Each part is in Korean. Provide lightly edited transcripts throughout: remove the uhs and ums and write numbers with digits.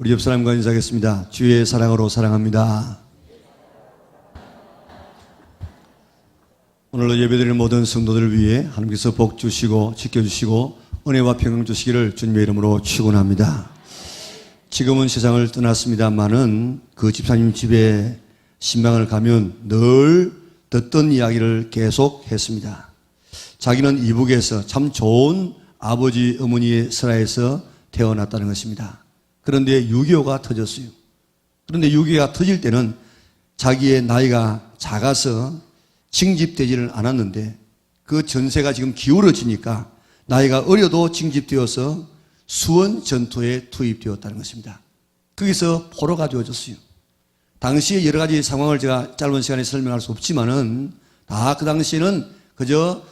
우리 옆 사람과 인사하겠습니다. 주의 사랑으로 사랑합니다. 오늘로 예배드리는 모든 성도들을 위해 하나님께서 복 주시고 지켜주시고 은혜와 평강 주시기를 주님의 이름으로 축원합니다. 지금은 세상을 떠났습니다마는 그 집사님 집에 신방을 가면 늘 듣던 이야기를 계속 했습니다. 자기는 이북에서 참 좋은 아버지 어머니의 슬하에서 태어났다는 것입니다. 그런데 6.25가 터졌어요. 그런데 6.25가 터질 때는 자기의 나이가 작아서 징집되지는 않았는데 그 전세가 지금 기울어지니까 나이가 어려도 징집되어서 수원 전투에 투입되었다는 것입니다. 거기서 포로가 되어졌어요. 당시에 여러 가지 상황을 제가 짧은 시간에 설명할 수 없지만은 다 그 당시에는 그저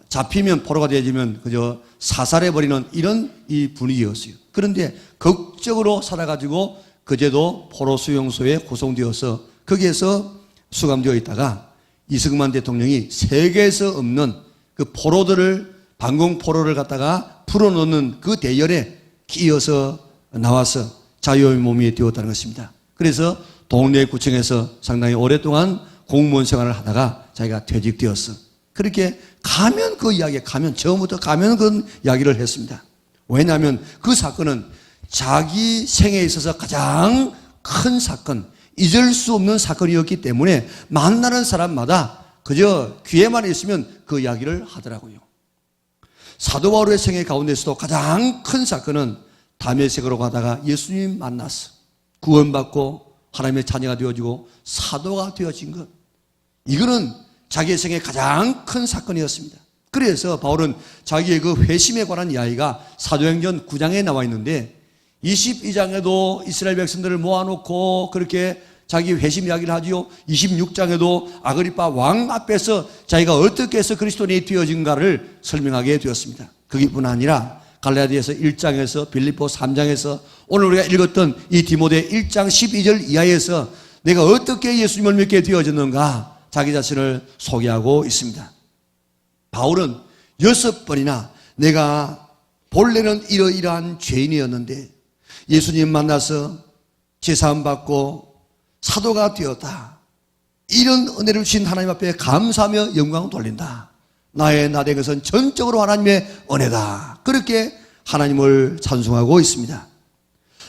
잡히면 포로가 되어지면 그저 사살해버리는 이런 이 분위기였어요. 그런데 극적으로 살아가지고 그제도 포로 수용소에 구성되어서 거기에서 수감되어 있다가 이승만 대통령이 세계에서 없는 그 포로들을 반공 포로를 갖다가 풀어놓는 그 대열에 끼어서 나와서 자유의 몸이 되었다는 것입니다. 그래서 동네 구청에서 상당히 오랫동안 공무원 생활을 하다가 자기가 퇴직되었어. 그렇게 가면 그 이야기에 처음부터 가면 그 이야기를 했습니다. 왜냐하면 그 사건은 자기 생애에 있어서 가장 큰 사건, 잊을 수 없는 사건이었기 때문에 만나는 사람마다 그저 귀에만 있으면 그 이야기를 하더라고요. 사도 바울의 생애 가운데서도 가장 큰 사건은 다메섹으로 가다가 예수님 만났어. 구원받고 하나님의 자녀가 되어지고 사도가 되어진 것. 이거는 자기의 생애 가장 큰 사건이었습니다. 그래서 바울은 자기의 그 회심에 관한 이야기가 사도행전 9장에 나와 있는데 22장에도 이스라엘 백성들을 모아놓고 그렇게 자기 회심 이야기를 하지요. 26장에도 아그리파 왕 앞에서 자기가 어떻게 해서 그리스도인이 되어진가를 설명하게 되었습니다. 그뿐 아니라 갈라디아서 1장에서 빌립보 3장에서 오늘 우리가 읽었던 이 디모데 1장 12절 이하에서 내가 어떻게 예수님을 믿게 되어졌는가 자기 자신을 소개하고 있습니다. 바울은 6번이나 내가 본래는 이러이러한 죄인이었는데 예수님 만나서 제사함 받고 사도가 되었다. 이런 은혜를 주신 하나님 앞에 감사하며 영광을 돌린다. 나의 나된 것은 전적으로 하나님의 은혜다. 그렇게 하나님을 찬송하고 있습니다.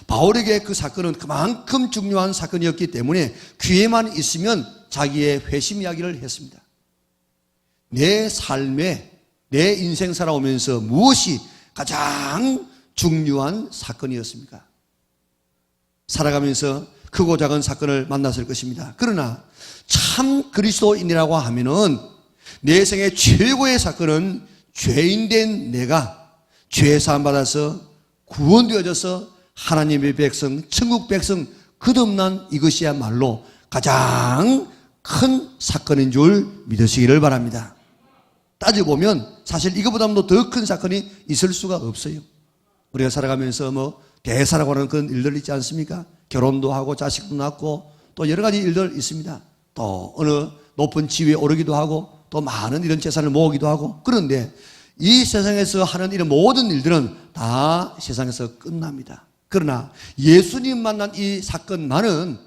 바울에게 그 사건은 그만큼 중요한 사건이었기 때문에 귀에만 있으면 자기의 회심 이야기를 했습니다. 내 삶에 내 인생 살아오면서 무엇이 가장 중요한 사건이었습니까? 살아가면서 크고 작은 사건을 만났을 것입니다. 그러나 참 그리스도인이라고 하면은 내 생의 최고의 사건은 죄인된 내가 죄 사함 받아서 구원되어져서 하나님의 백성, 천국 백성 거듭난 이것이야말로 가장 큰 사건인 줄 믿으시기를 바랍니다. 따져보면 사실 이거보다도 더 큰 사건이 있을 수가 없어요. 우리가 살아가면서 대사라고 하는 그런 일들 있지 않습니까? 결혼도 하고 자식도 낳고 또 여러 가지 일들 있습니다. 또 어느 높은 지위에 오르기도 하고 또 많은 이런 재산을 모으기도 하고 그런데 이 세상에서 하는 이런 모든 일들은 다 세상에서 끝납니다. 그러나 예수님 만난 이 사건만은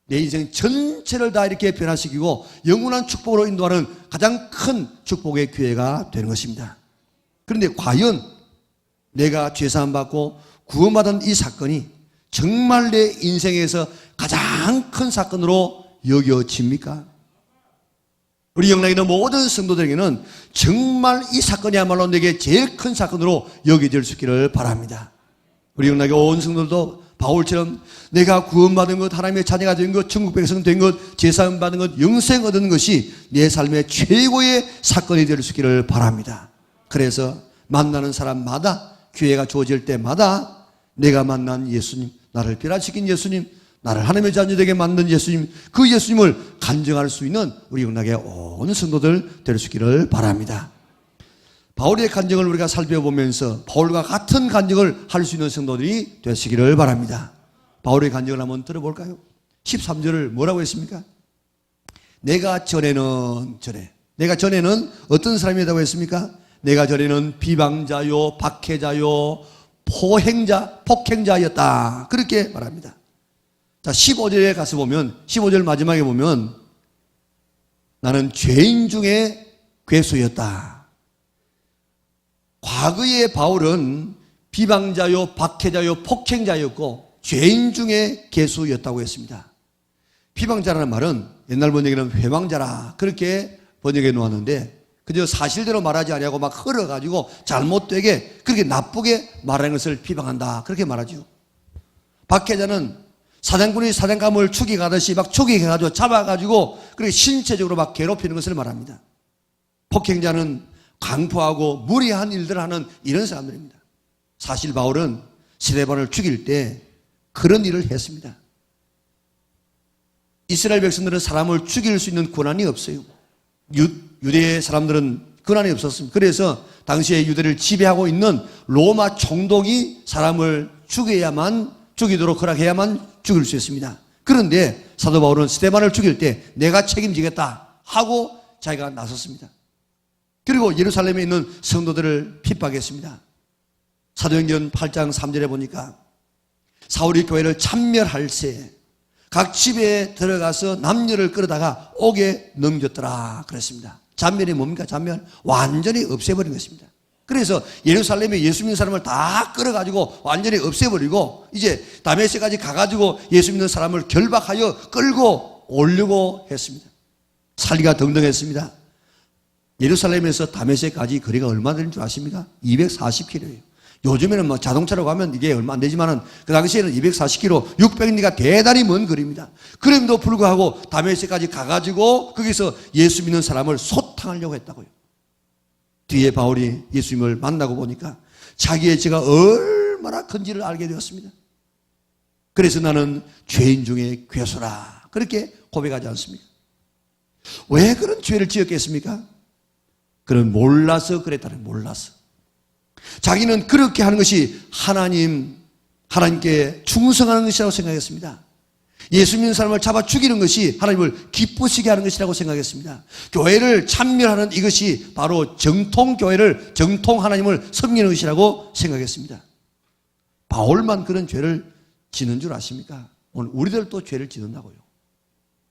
내 인생 전체를 다 이렇게 변화시키고 영원한 축복으로 인도하는 가장 큰 축복의 기회가 되는 것입니다. 그런데 과연 내가 죄사함 받고 구원받은 이 사건이 정말 내 인생에서 가장 큰 사건으로 여겨집니까? 우리 영락에 있는 모든 성도들에게는 정말 이 사건이야말로 내게 제일 큰 사건으로 여겨질 수 있기를 바랍니다. 우리 영락의 온 성도들도 바울처럼 내가 구원받은 것, 하나님의 자녀가 된 것, 천국 백성 된 것, 제사함 받은 것, 영생 얻은 것이 내 삶의 최고의 사건이 될 수 있기를 바랍니다. 그래서 만나는 사람마다 기회가 주어질 때마다 내가 만난 예수님, 나를 변화시킨 예수님, 나를 하나님의 자녀되게 만든 예수님, 그 예수님을 간증할 수 있는 우리 영락의 온 성도들 될 수 있기를 바랍니다. 바울의 간증을 우리가 살펴보면서 바울과 같은 간증을 할 수 있는 성도들이 되시기를 바랍니다. 바울의 간증을 한번 들어볼까요? 13절을 뭐라고 했습니까? 내가 전에는 어떤 사람이라고 했습니까? 내가 전에는 비방자요, 박해자요, 폭행자였다. 그렇게 말합니다. 자, 15절에 가서 보면, 15절 마지막에 보면, 나는 죄인 중에 괴수였다. 과거의 바울은 비방자요, 박해자요, 폭행자였고, 죄인 중에 괴수였다고 했습니다. 비방자라는 말은 옛날 번역에는 회망자라. 그렇게 번역해 놓았는데, 그저 사실대로 말하지 아니하고 막 흘러가지고 잘못되게 그렇게 나쁘게 말하는 것을 비방한다. 그렇게 말하죠. 박해자는 사냥꾼이 사냥감을 죽이가듯이 막 죽이가지고 잡아가지고 그렇게 신체적으로 막 괴롭히는 것을 말합니다. 폭행자는 강포하고 무리한 일들을 하는 이런 사람들입니다. 사실 바울은 스데반을 죽일 때 그런 일을 했습니다. 이스라엘 백성들은 사람을 죽일 수 있는 권한이 없어요. 유대 사람들은 권한이 없었습니다. 그래서 당시에 유대를 지배하고 있는 로마 총독이 사람을 죽이도록 허락해야만 죽일 수 있습니다. 그런데 사도 바울은 스데반을 죽일 때 내가 책임지겠다 하고 자기가 나섰습니다. 그리고 예루살렘에 있는 성도들을 핍박했습니다. 사도행전 8장 3절에 보니까 사울이 교회를 참멸할 새 각 집에 들어가서 남녀를 끌어다가 옥에 넘겼더라 그랬습니다. 잔멸이 뭡니까? 잔멸 완전히 없애버린 것입니다. 그래서 예루살렘에 예수 믿는 사람을 다 끌어가지고 완전히 없애버리고 이제 다메섹까지 가가지고 예수 믿는 사람을 결박하여 끌고 오려고 했습니다. 살기가 등등했습니다. 예루살렘에서 다메섹까지 거리가 얼마 되는 줄 아십니까? 240km예요. 요즘에는 뭐 자동차로 가면 이게 얼마 안 되지만은 그 당시에는 240km, 600리가 대단히 먼 거리입니다. 그럼에도 불구하고 다메섹까지 가가지고 거기서 예수 믿는 사람을 소탕하려고 했다고요. 뒤에 바울이 예수님을 만나고 보니까 자기의 죄가 얼마나 큰지를 알게 되었습니다. 그래서 나는 죄인 중에 괴수라 그렇게 고백하지 않습니까? 왜 그런 죄를 지었겠습니까? 그는 몰라서 그랬다는 몰라서. 자기는 그렇게 하는 것이 하나님께 충성하는 것이라고 생각했습니다. 예수 믿는 사람을 잡아 죽이는 것이 하나님을 기쁘시게 하는 것이라고 생각했습니다. 교회를 참멸하는 이것이 바로 정통 하나님을 섬기는 것이라고 생각했습니다. 바울만 그런 죄를 지는 줄 아십니까? 오늘 우리들도 죄를 지는다고요.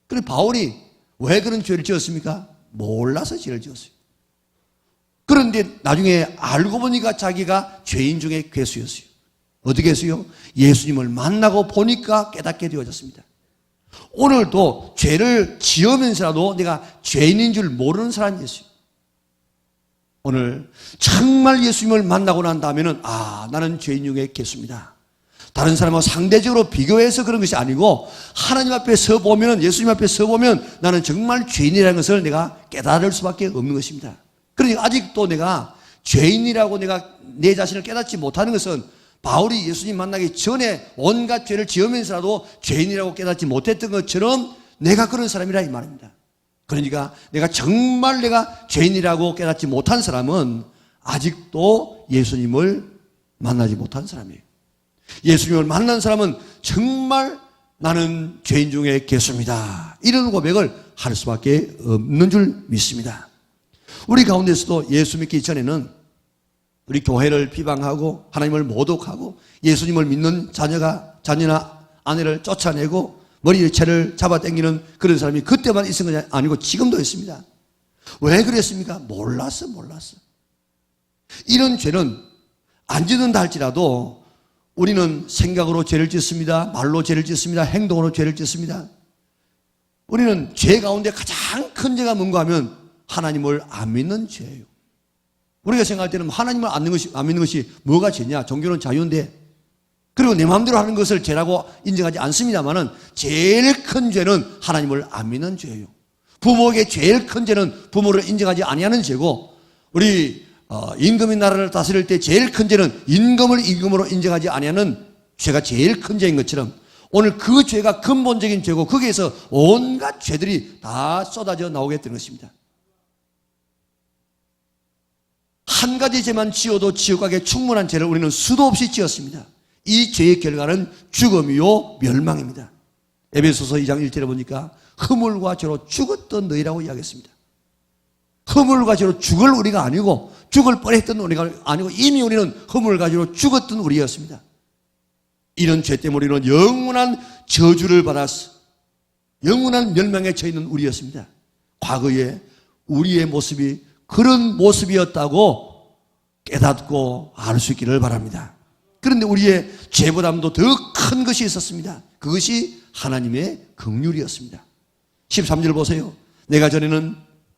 그런데 바울이 왜 그런 죄를 지었습니까? 몰라서 죄를 지었어요. 그런데 나중에 알고 보니까 자기가 죄인 중에 괴수였어요. 어떻게 했어요? 예수님을 만나고 보니까 깨닫게 되어졌습니다. 오늘도 죄를 지으면서라도 내가 죄인인 줄 모르는 사람이었어요. 오늘 정말 예수님을 만나고 난 다음에는 나는 죄인 중에 괴수입니다. 다른 사람하고 상대적으로 비교해서 그런 것이 아니고 하나님 앞에 서보면 예수님 앞에 서보면 나는 정말 죄인이라는 것을 내가 깨달을 수밖에 없는 것입니다. 그러니까 아직도 내가 죄인이라고 내가 내 자신을 깨닫지 못하는 것은 바울이 예수님 만나기 전에 온갖 죄를 지으면서라도 죄인이라고 깨닫지 못했던 것처럼 내가 그런 사람이라 이 말입니다. 그러니까 정말 내가 죄인이라고 깨닫지 못한 사람은 아직도 예수님을 만나지 못한 사람이에요. 예수님을 만난 사람은 정말 나는 죄인 중에 괴수입니다. 이런 고백을 할 수밖에 없는 줄 믿습니다. 우리 가운데서도 예수 믿기 전에는 우리 교회를 비방하고 하나님을 모독하고 예수님을 믿는 자녀나 아내를 쫓아내고 머리채를 잡아당기는 그런 사람이 그때만 있은 것이 아니고 지금도 있습니다. 왜 그랬습니까? 몰랐어. 이런 죄는 안 짓는다 할지라도 우리는 생각으로 죄를 짓습니다. 말로 죄를 짓습니다. 행동으로 죄를 짓습니다. 우리는 죄 가운데 가장 큰 죄가 뭔가 하면 하나님을 안 믿는 죄예요. 우리가 생각할 때는 하나님을 안 믿는 것이 뭐가 죄냐? 종교는 자유인데. 그리고 내 마음대로 하는 것을 죄라고 인정하지 않습니다만은 제일 큰 죄는 하나님을 안 믿는 죄예요. 부모에게 제일 큰 죄는 부모를 인정하지 아니하는 죄고 우리 임금의 나라를 다스릴 때 제일 큰 죄는 임금을 임금으로 인정하지 아니하는 죄가 제일 큰 죄인 것처럼 오늘 그 죄가 근본적인 죄고 거기에서 온갖 죄들이 다 쏟아져 나오게 되는 것입니다. 한 가지 죄만 지어도 지옥 가게 충분한 죄를 우리는 수도 없이 지었습니다. 이 죄의 결과는 죽음이요 멸망입니다. 에베소서 2장 1절에 보니까 허물과 죄로 죽었던 너희라고 이야기했습니다. 허물과 죄로 죽을 우리가 아니고 죽을 뻔했던 우리가 아니고 이미 우리는 허물을 가지고 죽었던 우리였습니다. 이런 죄 때문에 우리는 영원한 저주를 받았어. 영원한 멸망에 처해있는 우리였습니다. 과거에 우리의 모습이 그런 모습이었다고 깨닫고 알 수 있기를 바랍니다. 그런데 우리의 죄보다도 더 큰 것이 있었습니다. 그것이 하나님의 긍휼이었습니다. 13절 보세요. 내가 전에는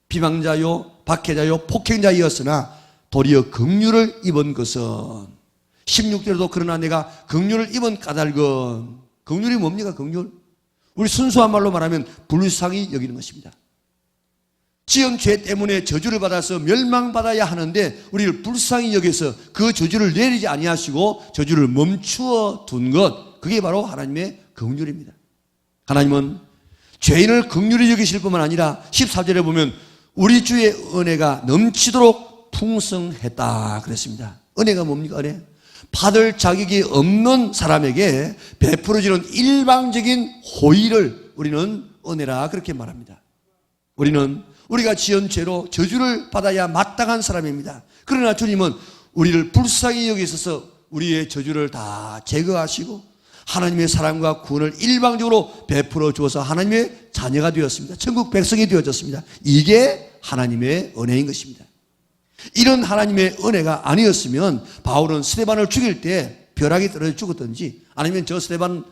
비방자요 박해자요 폭행자이었으나 도리어 긍휼을 입은 것은 16절도 그러나 내가 긍휼을 입은 까닭은 긍휼이 뭡니까? 긍휼 우리 순수한 말로 말하면 불쌍히 여기는 것입니다. 지은 죄 때문에 저주를 받아서 멸망받아야 하는데 우리를 불쌍히 여겨서 그 저주를 내리지 아니하시고 저주를 멈추어 둔 것, 그게 바로 하나님의 긍휼입니다. 하나님은 죄인을 긍휼히 여기실 뿐만 아니라 14절에 보면 우리 주의 은혜가 넘치도록 풍성했다 그랬습니다. 은혜가 뭡니까? 은혜 받을 자격이 없는 사람에게 베풀어지는 일방적인 호의를 우리는 은혜라 그렇게 말합니다. 우리가 지은 죄로 저주를 받아야 마땅한 사람입니다. 그러나 주님은 우리를 불쌍히 여기셔서 우리의 저주를 다 제거하시고 하나님의 사랑과 구원을 일방적으로 베풀어 주어서 하나님의 자녀가 되었습니다. 천국 백성이 되어졌습니다. 이게 하나님의 은혜인 것입니다. 이런 하나님의 은혜가 아니었으면 바울은 스데반을 죽일 때 벼락이 떨어져 죽었든지 아니면 저 스데반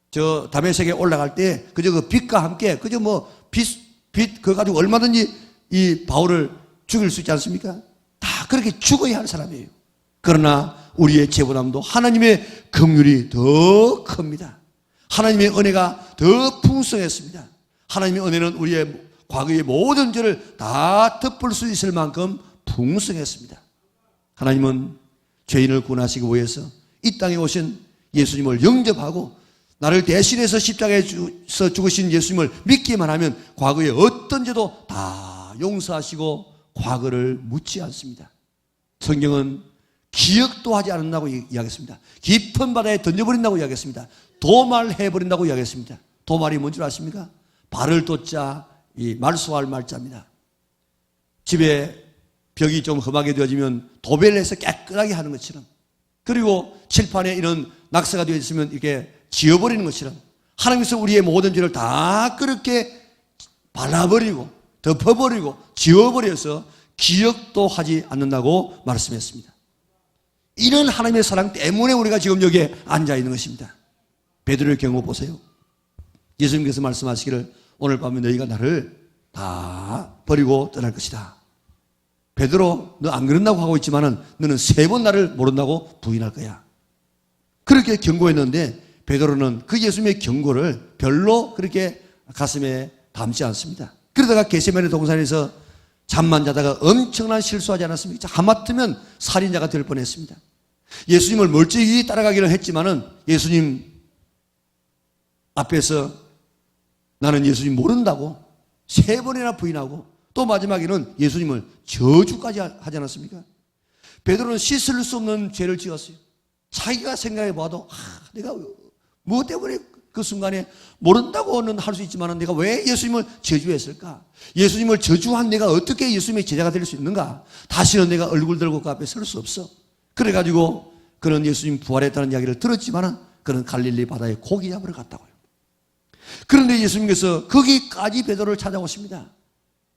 저 다메섹에 올라갈 때 그저 그 빛과 함께 그저 뭐 빛 그거 가지고 얼마든지 이 바울을 죽일 수 있지 않습니까? 다 그렇게 죽어야 할 사람이에요. 그러나 우리의 죄보다도 하나님의 긍휼이 더 큽니다. 하나님의 은혜가 더 풍성했습니다. 하나님의 은혜는 우리의 과거의 모든 죄를 다 덮을 수 있을 만큼 풍성했습니다. 하나님은 죄인을 구원하시기 위해서 이 땅에 오신 예수님을 영접하고 나를 대신해서 십자가에서 죽으신 예수님을 믿기만 하면 과거의 어떤 죄도 다 용서하시고 과거를 묻지 않습니다. 성경은 기억도 하지 않는다고 이야기했습니다. 깊은 바다에 던져버린다고 이야기했습니다. 도말해버린다고 이야기했습니다. 도말이 뭔 줄 아십니까? 발을 돋자 이 말소할 말자입니다. 집에 벽이 좀 험하게 되어지면 도배를 해서 깨끗하게 하는 것처럼 그리고 칠판에 이런 낙서가 되어 있으면 이렇게 지워버리는 것처럼 하나님께서 우리의 모든 죄를 다 그렇게 발라버리고 덮어버리고 지워버려서 기억도 하지 않는다고 말씀했습니다. 이런 하나님의 사랑 때문에 우리가 지금 여기에 앉아있는 것입니다. 베드로의 경우 보세요. 예수님께서 말씀하시기를 오늘 밤에 너희가 나를 다 버리고 떠날 것이다. 베드로 너 안 그런다고 하고 있지만은 너는 3번 나를 모른다고 부인할 거야. 그렇게 경고했는데 베드로는 그 예수님의 경고를 별로 그렇게 가슴에 담지 않습니다. 그러다가 겟세마네 동산에서 잠만 자다가 엄청난 실수하지 않았습니까? 하마터면 살인자가 될 뻔했습니다. 예수님을 멀찍이 따라가기는 했지만은 예수님 앞에서 나는 예수님 모른다고 3번이나 부인하고 또 마지막에는 예수님을 저주까지 하지 않았습니까? 베드로는 씻을 수 없는 죄를 지었어요. 자기가 생각해 봐도 내가 뭐 때문에 그 순간에 모른다고는 할 수 있지만 내가 왜 예수님을 저주했을까? 예수님을 저주한 내가 어떻게 예수님의 제자가 될 수 있는가? 다시는 내가 얼굴 들고 그 앞에 설 수 없어. 그래가지고 그는 예수님 부활했다는 이야기를 들었지만 그는 갈릴리 바다에 고기 잡으러 갔다고요. 그런데 예수님께서 거기까지 베드로를 찾아오십니다.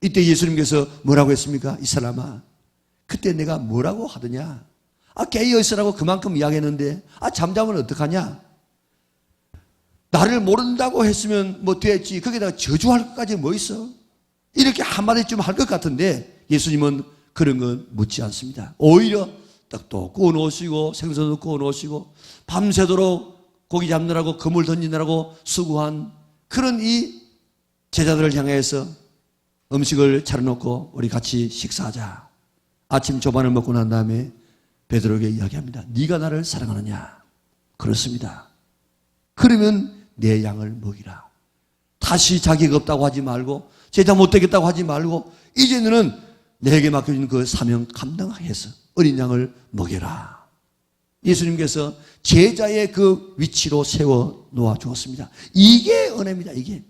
이때 예수님께서 뭐라고 했습니까? 이 사람아, 그때 내가 뭐라고 하더냐? 깨어 있으라고 그만큼 이야기했는데 잠자면 어떡하냐? 나를 모른다고 했으면 뭐 됐지. 거기다가 저주할 것까지 뭐 있어? 이렇게 한마디쯤 할 것 같은데 예수님은 그런 건 묻지 않습니다. 오히려 떡도 구워 놓으시고 생선도 구워 놓으시고 밤새도록 고기 잡느라고 그물 던지느라고 수고한 그런 이 제자들을 향해서 음식을 차려놓고 우리 같이 식사하자. 아침 조반을 먹고 난 다음에 베드로에게 이야기합니다. 네가 나를 사랑하느냐? 그렇습니다. 그러면 내 양을 먹이라. 다시 자기가 없다고 하지 말고 제자 못되겠다고 하지 말고 이제 너는 내게 맡겨진 그 사명 감당해서 어린 양을 먹여라. 예수님께서 제자의 그 위치로 세워 놓아 주었습니다. 이게 은혜입니다. 이게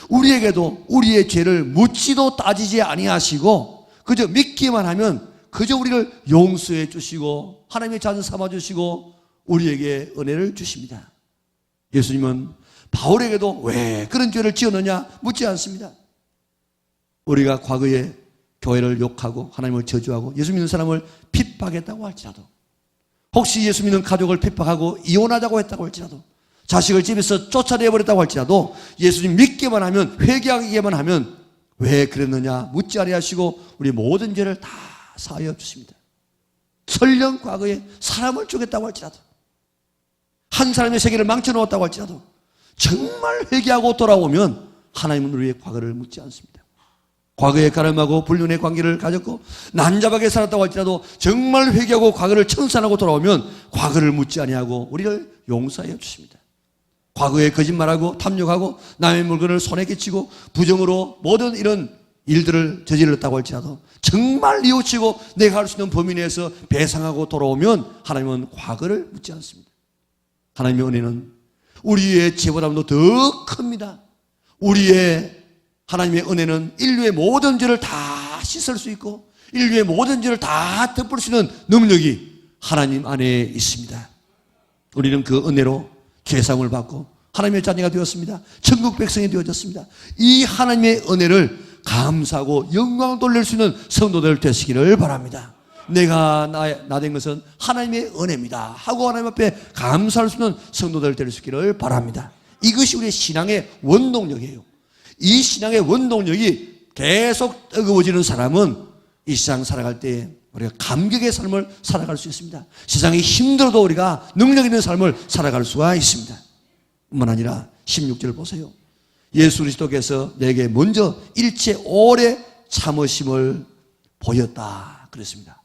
우리에게도 우리의 죄를 묻지도 따지지 아니하시고 그저 믿기만 하면 그저 우리를 용서해 주시고 하나님의 자녀 삼아 주시고 우리에게 은혜를 주십니다. 예수님은 바울에게도 왜 그런 죄를 지었느냐 묻지 않습니다. 우리가 과거에 교회를 욕하고 하나님을 저주하고 예수 믿는 사람을 핍박했다고 할지라도, 혹시 예수 믿는 가족을 핍박하고 이혼하자고 했다고 할지라도, 자식을 집에서 쫓아내버렸다고 할지라도 예수님 믿기만 하면, 회개하기만 하면 왜 그랬느냐 묻지 아니하시고 우리 모든 죄를 다 사하여 주십니다. 설령 과거에 사람을 죽였다고 할지라도, 한 사람의 세계를 망쳐놓았다고 할지라도 정말 회개하고 돌아오면 하나님은 우리의 과거를 묻지 않습니다. 과거에 가늠하고 불륜의 관계를 가졌고 난잡하게 살았다고 할지라도 정말 회개하고 과거를 청산하고 돌아오면 과거를 묻지 아니하고 우리를 용서해 주십니다. 과거에 거짓말하고 탐욕하고 남의 물건을 손에 끼치고 부정으로 모든 이런 일들을 저질렀다고 할지라도 정말 뉘우치고 내가 할 수 있는 범위 내에서 배상하고 돌아오면 하나님은 과거를 묻지 않습니다. 하나님의 은혜는 우리의 죄보다도 더 큽니다. 우리의 하나님의 은혜는 인류의 모든 죄를 다 씻을 수 있고 인류의 모든 죄를 다 덮을 수 있는 능력이 하나님 안에 있습니다. 우리는 그 은혜로 죄사함을 받고 하나님의 자녀가 되었습니다. 천국 백성이 되어졌습니다. 이 하나님의 은혜를 감사하고 영광을 돌릴 수 있는 성도들 되시기를 바랍니다. 내가 나 된 것은 하나님의 은혜입니다 하고 하나님 앞에 감사할 수 있는 성도들 될 수 있기를 바랍니다. 이것이 우리의 신앙의 원동력이에요. 이 신앙의 원동력이 계속 뜨거워지는 사람은 이 세상 살아갈 때 우리가 감격의 삶을 살아갈 수 있습니다. 세상이 힘들어도 우리가 능력 있는 삶을 살아갈 수가 있습니다. 뿐만 아니라 16절 보세요. 예수 그리스도께서 내게 먼저 일체 오래 참으심을 보였다 그랬습니다.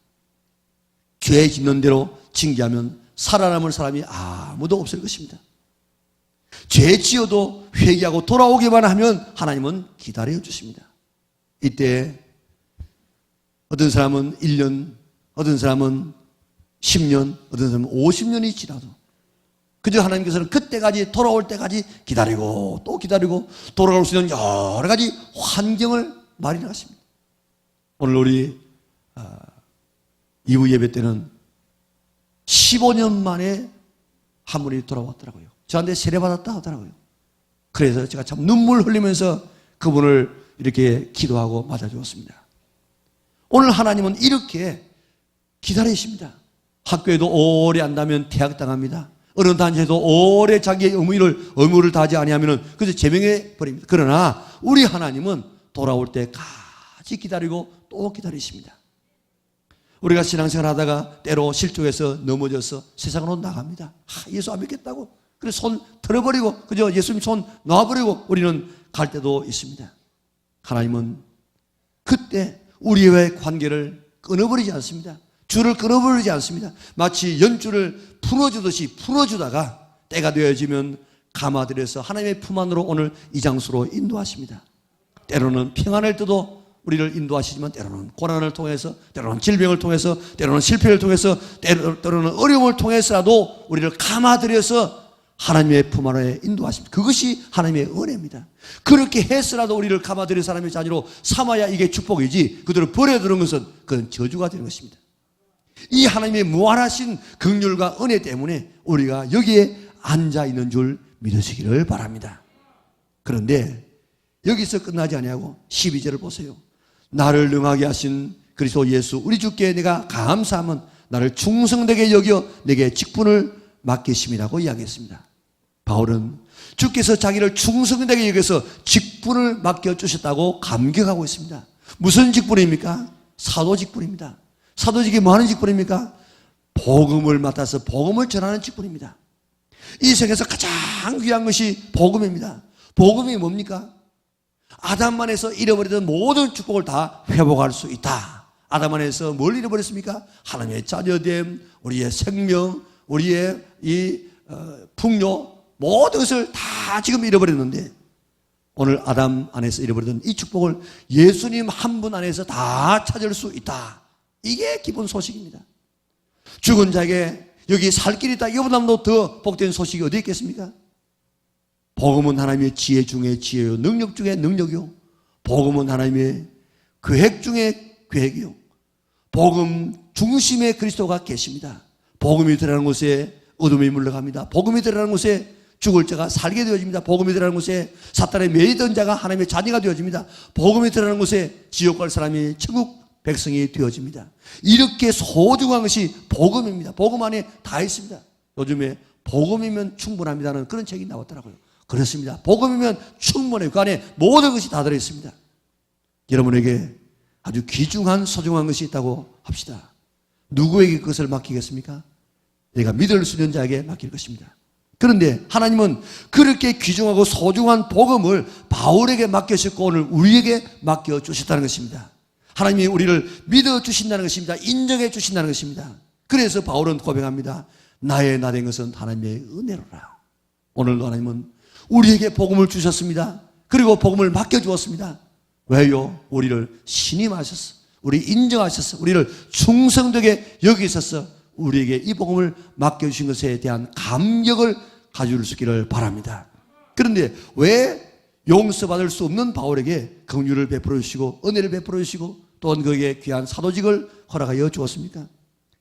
죄 짓는 대로 징계하면 살아남을 사람이 아무도 없을 것입니다. 죄 지어도 회개하고 돌아오기만 하면 하나님은 기다려 주십니다. 이때 어떤 사람은 1년, 어떤 사람은 10년, 어떤 사람은 50년이 지나도 그저 하나님께서는 그때까지, 돌아올 때까지 기다리고 또 기다리고 돌아올 수 있는 여러 가지 환경을 마련하십니다. 오늘 우리 이후 예배 때는 15년 만에 한 분이 돌아왔더라고요. 저한테 세례받았다 하더라고요. 그래서 제가 참 눈물 흘리면서 그분을 이렇게 기도하고 맞아주었습니다. 오늘 하나님은 이렇게 기다리십니다. 학교에도 오래 안다면 퇴학당합니다. 어느 단체에도 오래 자기의 의무를 다하지 아니하면 그래서 제명해 버립니다. 그러나 우리 하나님은 돌아올 때까지 기다리고 또 기다리십니다. 우리가 신앙생활 하다가 때로 실족해서 넘어져서 세상으로 나갑니다. 예수 안 믿겠다고 그래서 손 들어버리고 그저 예수님 손 놔버리고 우리는 갈 때도 있습니다. 하나님은 그때 우리와의 관계를 끊어버리지 않습니다. 줄을 끊어버리지 않습니다. 마치 연줄을 풀어주듯이 풀어주다가 때가 되어지면 감아들여서 하나님의 품 안으로 오늘 이 장소로 인도하십니다. 때로는 평안을 뜻도 우리를 인도하시지만 때로는 고난을 통해서, 때로는 질병을 통해서, 때로는 실패를 통해서, 때로는 어려움을 통해서라도 우리를 감아들여서 하나님의 품 안에 인도하십니다. 그것이 하나님의 은혜입니다. 그렇게 해서라도 우리를 감아들여 사람의 자녀로 삼아야 이게 축복이지 그들을 버려두는 것은 그건 저주가 되는 것입니다. 이 하나님의 무한하신 긍휼과 은혜 때문에 우리가 여기에 앉아있는 줄 믿으시기를 바랍니다. 그런데 여기서 끝나지 아니하고 12절을 보세요. 나를 능하게 하신 그리스도 예수 우리 주께 내가 감사하면 나를 충성되게 여겨 내게 직분을 맡기심이라고 이야기했습니다. 바울은 주께서 자기를 충성되게 여겨서 직분을 맡겨주셨다고 감격하고 있습니다. 무슨 직분입니까? 사도 직분입니다. 사도직이 뭐 하는 직분입니까? 복음을 맡아서 복음을 전하는 직분입니다. 이 세상에서 가장 귀한 것이 복음입니다. 복음이 뭡니까? 아담 안에서 잃어버리던 모든 축복을 다 회복할 수 있다. 아담 안에서 뭘 잃어버렸습니까? 하나님의 자녀됨, 우리의 생명, 우리의 이 풍요 모든 것을 다 지금 잃어버렸는데 오늘 아담 안에서 잃어버리던 이 축복을 예수님 한 분 안에서 다 찾을 수 있다. 이게 기본 소식입니다. 죽은 자에게 여기 살 길이 있다. 이거보다도 더 복된 소식이 어디 있겠습니까? 복음은 하나님의 지혜 중에 지혜요, 능력 중에 능력이요. 복음은 하나님의 계획 중에 계획이요. 복음 중심의 그리스도가 계십니다. 복음이 들어가는 곳에 어둠이 물러갑니다. 복음이 들어가는 곳에 죽을 자가 살게 되어집니다. 복음이 들어가는 곳에 사탄에 매이던 자가 하나님의 자녀가 되어집니다. 복음이 들어가는 곳에 지옥 갈 사람이 천국 백성이 되어집니다. 이렇게 소중한 것이 복음입니다. 복음 안에 다 있습니다. 요즘에 복음이면 충분합니다는 그런 책이 나왔더라고요. 그렇습니다. 복음이면 충분해요. 그 안에 모든 것이 다 들어있습니다. 여러분에게 아주 귀중한 소중한 것이 있다고 합시다. 누구에게 그것을 맡기겠습니까? 내가 믿을 수 있는 자에게 맡길 것입니다. 그런데 하나님은 그렇게 귀중하고 소중한 복음을 바울에게 맡기셨고 오늘 우리에게 맡겨주셨다는 것입니다. 하나님이 우리를 믿어주신다는 것입니다. 인정해 주신다는 것입니다. 그래서 바울은 고백합니다. 나의 나 된 것은 하나님의 은혜로라. 오늘도 하나님은 우리에게 복음을 주셨습니다. 그리고 복음을 맡겨주었습니다. 왜요? 우리를 신임하셨어. 우리 인정하셨어. 우리를 충성되게 여기셨어. 우리에게 이 복음을 맡겨주신 것에 대한 감격을 가질 수 있기를 바랍니다. 그런데 왜 용서받을 수 없는 바울에게 긍휼을 베풀어 주시고 은혜를 베풀어 주시고 또한 그에게 귀한 사도직을 허락하여 주었습니까?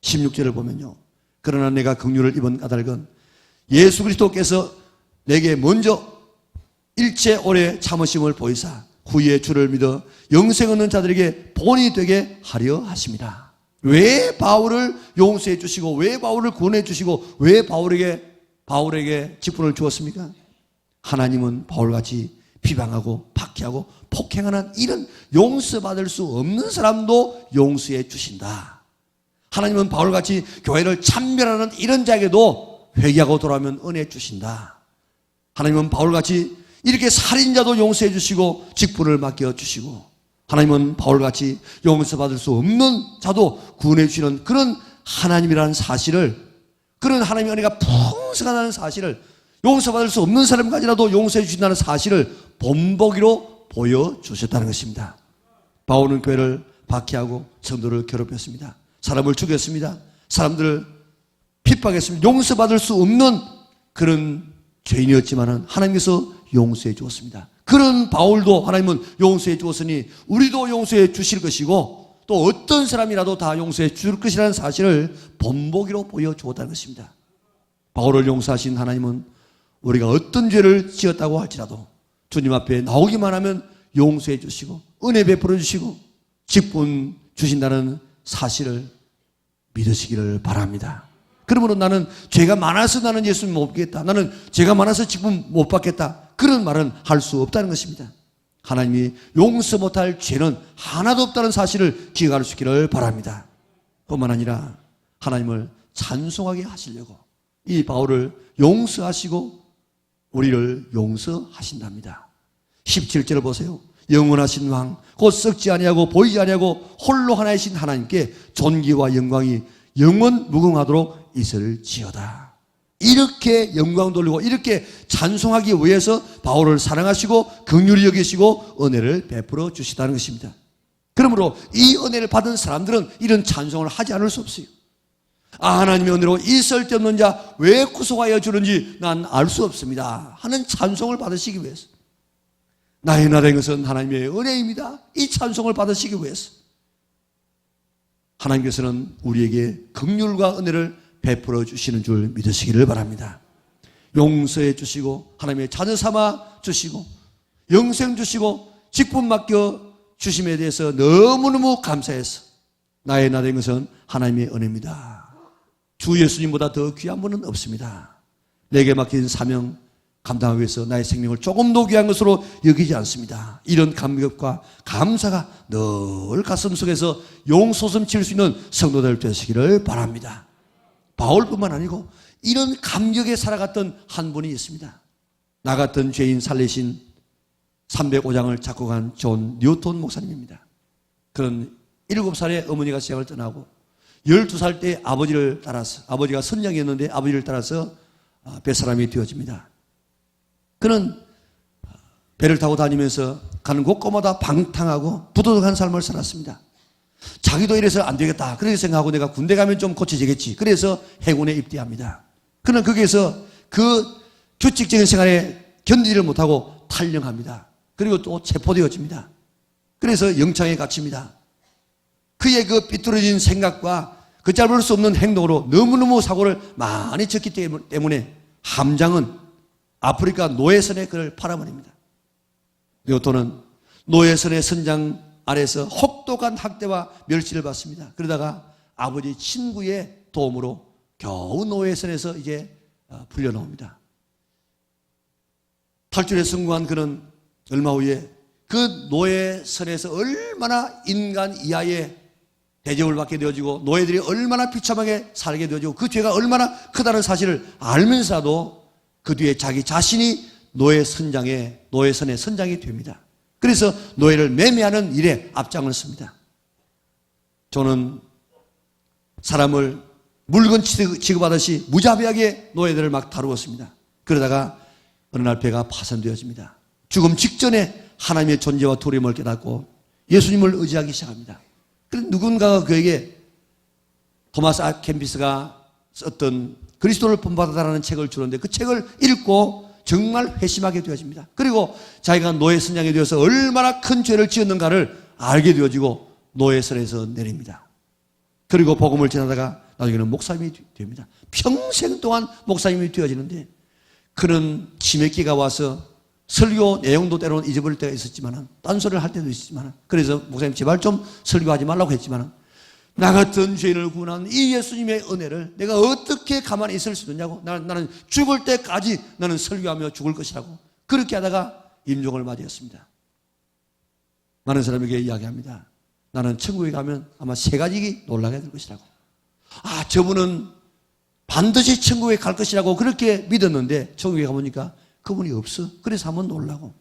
16절을 보면요. 그러나 내가 긍휼을 입은 까닭은 예수 그리스도께서 내게 먼저 일체 오래 참으심을 보이사 후에 주를 믿어 영생 얻는 자들에게 본이 되게 하려 하십니다. 왜 바울을 용서해 주시고 왜 바울을 구원해 주시고 왜 바울에게 직분을 주었습니까? 하나님은 바울같이 비방하고 박해하고 폭행하는 이런 용서받을 수 없는 사람도 용서해 주신다. 하나님은 바울같이 교회를 참멸하는 이런 자에게도 회개하고 돌아오면 은혜 주신다. 하나님은 바울같이 이렇게 살인자도 용서해 주시고 직분을 맡겨 주시고 하나님은 바울같이 용서받을 수 없는 자도 구원해 주시는 그런 하나님이라는 사실을, 그런 하나님의 은혜가 풍성하다는 사실을, 용서받을 수 없는 사람까지라도 용서해 주신다는 사실을 본보기로 보여주셨다는 것입니다. 바울은 교회를 박해하고 성도를 괴롭혔습니다. 사람을 죽였습니다. 사람들을 핍박했습니다. 용서받을 수 없는 그런 죄인이었지만 하나님께서 용서해 주었습니다. 그런 바울도 하나님은 용서해 주었으니 우리도 용서해 주실 것이고 또 어떤 사람이라도 다 용서해 줄 것이라는 사실을 본보기로 보여주었다는 것입니다. 바울을 용서하신 하나님은 우리가 어떤 죄를 지었다고 할지라도 주님 앞에 나오기만 하면 용서해 주시고 은혜 베풀어 주시고 직분 주신다는 사실을 믿으시기를 바랍니다. 그러므로 나는 죄가 많아서 나는 예수님 못 믿겠다. 나는 죄가 많아서 직분 못 받겠다. 그런 말은 할 수 없다는 것입니다. 하나님이 용서 못할 죄는 하나도 없다는 사실을 기억할 수 있기를 바랍니다. 뿐만 아니라 하나님을 찬송하게 하시려고 이 바울을 용서하시고 우리를 용서하신답니다. 17절을 보세요. 영원하신 왕 곧 썩지 아니하고 보이지 아니하고 홀로 하나이신 하나님께 존귀와 영광이 영원 무궁하도록 있을지어다. 이렇게 영광 돌리고 이렇게 찬송하기 위해서 바울을 사랑하시고 긍휼히 여기시고 은혜를 베풀어 주시다는 것입니다. 그러므로 이 은혜를 받은 사람들은 이런 찬송을 하지 않을 수 없어요. 하나님의 은혜로 이 쓸데없는 자 왜 구속하여 주는지 난 알 수 없습니다 하는 찬송을 받으시기 위해서, 나의 나 된 것은 하나님의 은혜입니다, 이 찬송을 받으시기 위해서 하나님께서는 우리에게 긍휼과 은혜를 베풀어 주시는 줄 믿으시기를 바랍니다. 용서해 주시고 하나님의 자녀 삼아 주시고 영생 주시고 직분 맡겨 주심에 대해서 너무너무 감사해서 나의 나 된 것은 하나님의 은혜입니다. 주 예수님보다 더 귀한 분은 없습니다. 내게 맡긴 사명 감당하기 위해서 나의 생명을 조금도 귀한 것으로 여기지 않습니다. 이런 감격과 감사가 늘 가슴속에서 용솟음 칠 수 있는 성도들 되시기를 바랍니다. 바울뿐만 아니고 이런 감격에 살아갔던 한 분이 있습니다. 나 같은 죄인 살리신 305장을 작곡한 존 뉴턴 목사님입니다. 그런 7살에 어머니가 세상을 떠나고 12살 때 아버지를 따라서, 아버지가 선장이었는데 아버지를 따라서 뱃사람이 되어집니다. 그는 배를 타고 다니면서 가는 곳곳마다 방탕하고 부도덕한 삶을 살았습니다. 자기도 이래서 안 되겠다 그렇게 생각하고 내가 군대 가면 좀 고쳐지겠지, 그래서 해군에 입대합니다. 그는 거기에서 그 규칙적인 생활에 견디지를 못하고 탈영합니다. 그리고 또 체포되어집니다. 그래서 영창에 갇힙니다. 그의 그 삐뚤어진 생각과 그 짧을 수 없는 행동으로 너무너무 사고를 많이 쳤기 때문에 함장은 아프리카 노예선에 그를 팔아버립니다. 뉴턴은 노예선의 선장 아래서 혹독한 학대와 멸시를 받습니다. 그러다가 아버지 친구의 도움으로 겨우 노예선에서 이제 풀려나옵니다. 탈출에 성공한 그는 얼마 후에 그 노예선에서 얼마나 인간 이하의 대접을 받게 되어지고 노예들이 얼마나 비참하게 살게 되어지고 그 죄가 얼마나 크다는 사실을 알면서도 그 뒤에 자기 자신이 노예선의 선장이 됩니다. 그래서 노예를 매매하는 일에 앞장을 씁니다. 저는 사람을 물건 취급하듯이 무자비하게 노예들을 막 다루었습니다. 그러다가 어느 날 배가 파손되어집니다. 죽음 직전에 하나님의 존재와 두려움을 깨닫고 예수님을 의지하기 시작합니다. 그런데 누군가가 그에게 토마스 아 캠비스가 썼던 그리스도를 본받아라는 책을 주는데 그 책을 읽고 정말 회심하게 되어집니다. 그리고 자기가 노예 선장이 되어서 얼마나 큰 죄를 지었는가를 알게 되어지고 노예선에서 내립니다. 그리고 복음을 전하다가 나중에는 목사님이 됩니다. 평생 동안 목사님이 되어지는데 그는 치매기가 와서 설교 내용도 때로는 잊어버릴 때가 있었지만 딴소리를 할 때도 있었지만 그래서 목사님 제발 좀 설교하지 말라고 했지만 나 같은 죄인을 구원한 이 예수님의 은혜를 내가 어떻게 가만히 있을 수 있느냐고 나는 죽을 때까지 나는 설교하며 죽을 것이라고 그렇게 하다가 임종을 맞이했습니다. 많은 사람에게 이야기합니다. 나는 천국에 가면 아마 세 가지 놀라게 될 것이라고. 저분은 반드시 천국에 갈 것이라고 그렇게 믿었는데 천국에 가보니까 그분이 없어. 그래서 한번 놀라고.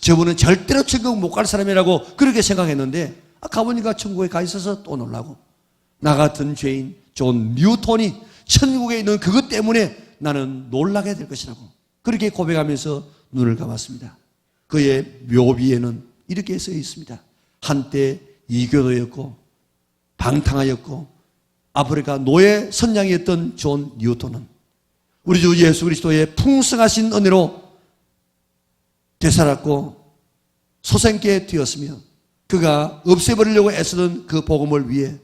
저분은 절대로 천국 못 갈 사람이라고 그렇게 생각했는데 가보니까 천국에 가 있어서 또 놀라고. 나 같은 죄인 존 뉴턴이 천국에 있는 그것 때문에 나는 놀라게 될 것이라고 그렇게 고백하면서 눈을 감았습니다. 그의 묘비에는 이렇게 써 있습니다. 한때 이교도였고 방탕하였고 아프리카 노예 선장이었던 존 뉴턴은 우리 주 예수 그리스도의 풍성하신 은혜로 되살았고 소생케 되었으며 그가 없애버리려고 애쓰던 그 복음을 위해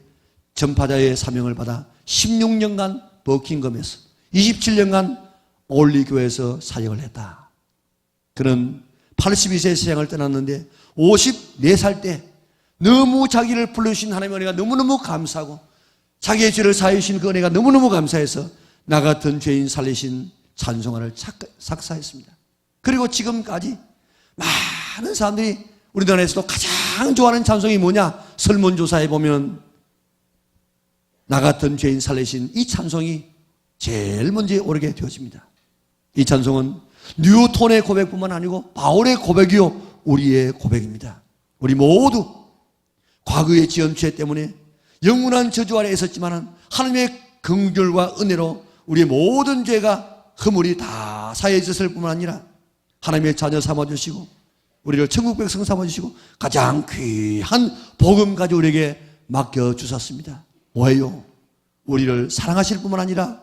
전파자의 사명을 받아 16년간 버킹엄에서 27년간 올리교에서 사역을 했다. 그는 82세 세상을 떠났는데 54살 때 너무 자기를 불러주신 하나님의 은혜가 너무너무 감사하고 자기의 죄를 사해 주신 그 은혜가 너무너무 감사해서 나 같은 죄인 살리신 찬송가를 작사했습니다. 그리고 지금까지 많은 사람들이 우리나라에서도 가장 좋아하는 찬송이 뭐냐? 설문조사해 보면 나 같은 죄인 살리신 이 찬송이 제일 먼저 오르게 되어집니다. 이 찬송은 뉴턴의 고백뿐만 아니고 바울의 고백이요 우리의 고백입니다. 우리 모두 과거의 지은 죄 때문에 영원한 저주 아래 있었지만 하나님의 긍휼과 은혜로 우리의 모든 죄가 허물이 다 사해졌을 뿐만 아니라 하나님의 자녀 삼아주시고 우리를 천국 백성 삼아주시고 가장 귀한 복음 가지고 우리에게 맡겨주셨습니다. 왜요? 우리를 사랑하실 뿐만 아니라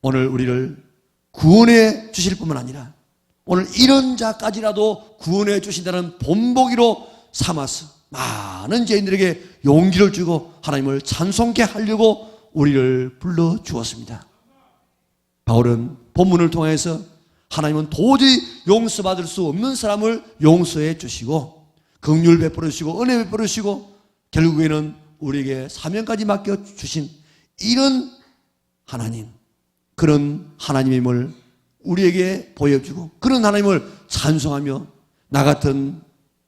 오늘 우리를 구원해 주실 뿐만 아니라 오늘 이런 자까지라도 구원해 주신다는 본보기로 삼아서 많은 죄인들에게 용기를 주고 하나님을 찬송케 하려고 우리를 불러주었습니다. 바울은 본문을 통해서 하나님은 도저히 용서받을 수 없는 사람을 용서해 주시고 긍휼 베풀어 주시고 은혜 베풀어 주시고 결국에는 우리에게 사명까지 맡겨주신 이런 하나님, 그런 하나님임을 우리에게 보여주고 그런 하나님을 찬송하며 나 같은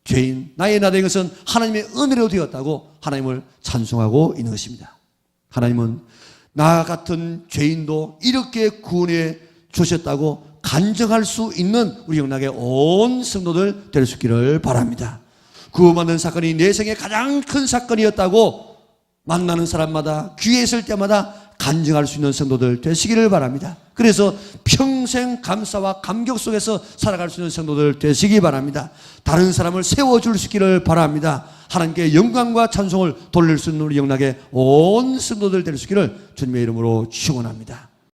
죄인, 나의 나된 것은 하나님의 은혜로 되었다고 하나님을 찬송하고 있는 것입니다. 하나님은 나 같은 죄인도 이렇게 구원해 주셨다고 간증할 수 있는 우리 영락의 온 성도들 될 수 있기를 바랍니다. 구원받는 사건이 내 생에 가장 큰 사건이었다고 만나는 사람마다 기회 있을 때마다 간증할 수 있는 성도들 되시기를 바랍니다. 그래서 평생 감사와 감격 속에서 살아갈 수 있는 성도들 되시기 바랍니다. 다른 사람을 세워줄 수 있기를 바랍니다. 하나님께 영광과 찬송을 돌릴 수 있는 우리 영락의 온 성도들 될 수 있기를 주님의 이름으로 축원합니다.